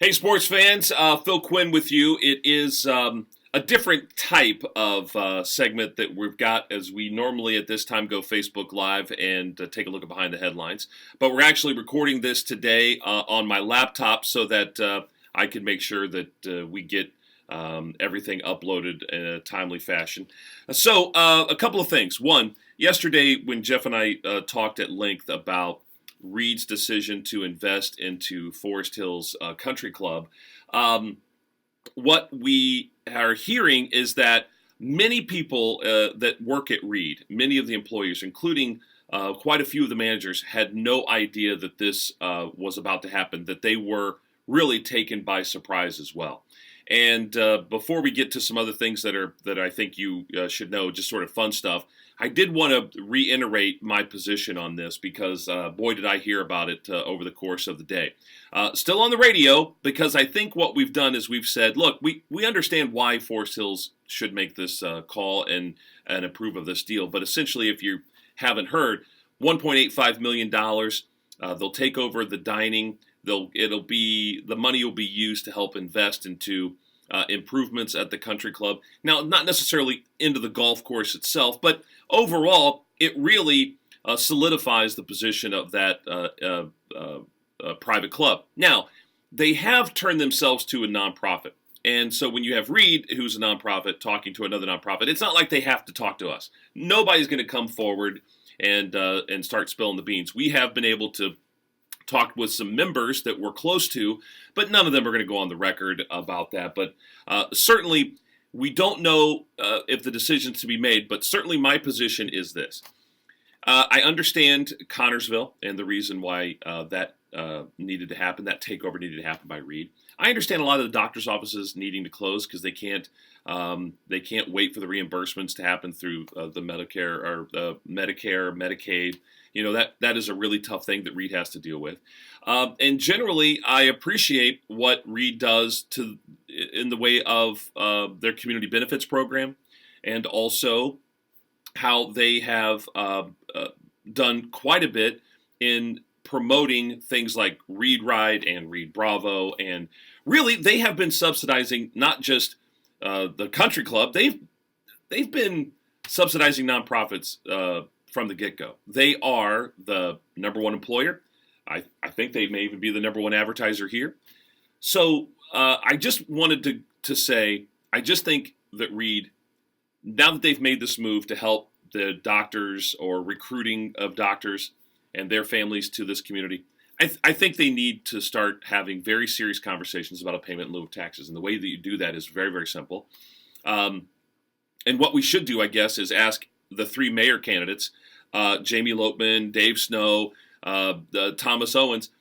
Hey, sports fans, Phil Quinn with you. It is a different type of segment that we've got as we normally at this time go Facebook Live and take a look at behind the headlines. But we're actually recording this today on my laptop so that I can make sure that we get everything uploaded in a timely fashion. So, a couple of things. One, yesterday when Jeff and I talked at length about Reid's decision to invest into Forest Hills Country Club. What we are hearing is that many people that work at Reid, many of the employees, including quite a few of the managers, had no idea that this was about to happen, that they were really taken by surprise as well. And before we get to some other things that I think you should know, just sort of fun stuff, I did want to reiterate my position on this because boy did I hear about it over the course of the day. Still on the radio because I think what we've done is we've said, look, we understand why Forest Hills should make this call and approve of this deal. But essentially, if you haven't heard, $1.85 million, they'll take over the dining. The money will be used to help invest into improvements at the country club. Now, not necessarily into the golf course itself, but overall, it really solidifies the position of that private club. Now, they have turned themselves to a nonprofit. And so when you have Reid, who's a nonprofit, talking to another nonprofit, it's not like they have to talk to us. Nobody's going to come forward and start spilling the beans. We have been able to talk with some members that we're close to, but none of them are going to go on the record about that. But certainly, we don't know if the decision's to be made, but certainly my position is this. I understand Connorsville and the reason why that needed to happen, that takeover needed to happen by Reid. I understand a lot of the doctor's offices needing to close because they can't wait for the reimbursements to happen through the Medicare or the Medicare, Medicaid. You know, that is a really tough thing that Reid has to deal with. And generally, I appreciate what Reid does in the way of their community benefits program, and also how they have done quite a bit in promoting things like Reid Ride and Reid Bravo. And really, they have been subsidizing not just the country club. They've been subsidizing nonprofits from the get-go. They are the number one employer. I think they may even be the number one advertiser here. So I just wanted to say, I just think that Reid, now that they've made this move to help the doctors or recruiting of doctors and their families to this community, I think they need to start having very serious conversations about a payment in lieu of taxes. And the way that you do that is very, very simple. And what we should do, I guess, is ask the three mayor candidates, Jamie Lopeman, Dave Snow, Thomas Owens,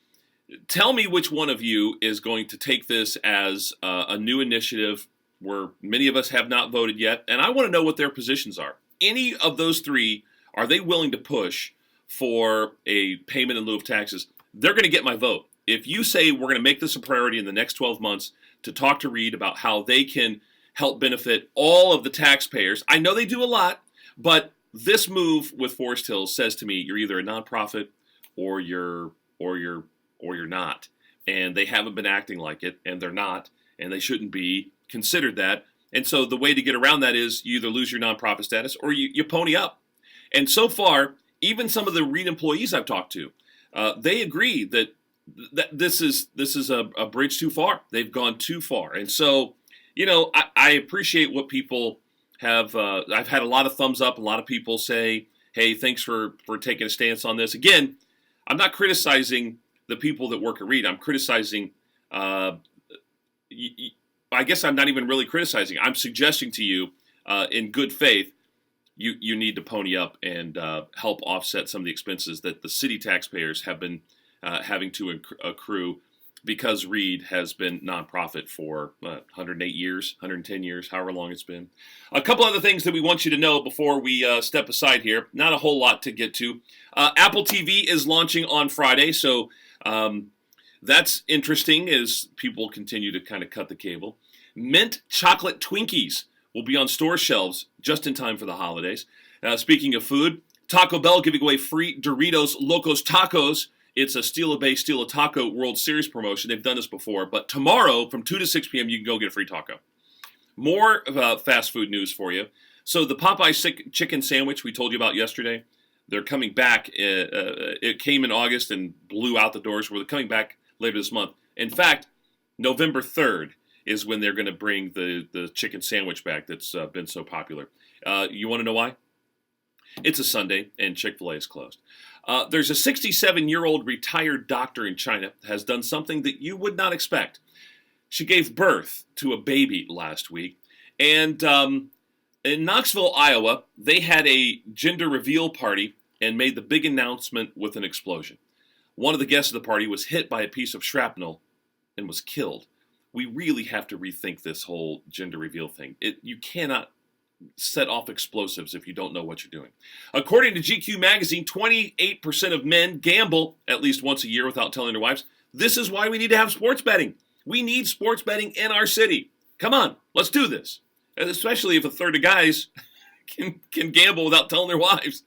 tell me which one of you is going to take this as a new initiative where many of us have not voted yet, and I want to know what their positions are. Any of those three, are they willing to push for a payment in lieu of taxes? They're going to get my vote. If you say we're going to make this a priority in the next 12 months to talk to Reid about how they can help benefit all of the taxpayers, I know they do a lot, but this move with Forest Hills says to me, you're either a nonprofit or you're not. And they haven't been acting like it, and they're not, and they shouldn't be considered that. And so the way to get around that is you either lose your nonprofit status or you pony up. And so far, even some of the Reid employees I've talked to, they agree that this is a bridge too far. They've gone too far. And so, you know, I appreciate what people have. I've had a lot of thumbs up. A lot of people say, hey, thanks for taking a stance on this. Again, I'm not criticizing the people that work at Reid. I'm criticizing, I guess I'm not even really criticizing. I'm suggesting to you in good faith, you need to pony up and help offset some of the expenses that the city taxpayers have been having to accrue because Reid has been nonprofit for 108 years, 110 years, however long it's been. A couple other things that we want you to know before we step aside here. Not a whole lot to get to. Apple TV is launching on Friday, so that's interesting as people continue to kind of cut the cable. Mint chocolate Twinkies will be on store shelves just in time for the holidays. Speaking of food, Taco Bell giving away free Doritos Locos Tacos It's a Steal a Bay, Steal a Taco World Series promotion. They've done this before, but tomorrow from 2 to 6 p.m. you can go get a free taco. More fast food news for you. So the Popeye chicken sandwich we told you about yesterday, they're coming back. It came in August and blew out the doors. We're coming back later this month. In fact, November 3rd is when they're going to bring the chicken sandwich back that's been so popular. You want to know why? It's a Sunday and Chick-fil-A is closed. There's a 67-year-old retired doctor in China has done something that you would not expect. She gave birth to a baby last week. And in Knoxville, Iowa, they had a gender reveal party and made the big announcement with an explosion. One of the guests of the party was hit by a piece of shrapnel and was killed. We really have to rethink this whole gender reveal thing. You cannot set off explosives if you don't know what you're doing. According to GQ magazine, 28% of men gamble at least once a year without telling their wives. This is why we need to have sports betting. We need sports betting in our city. Come on, let's do this. And especially if a third of guys can gamble without telling their wives.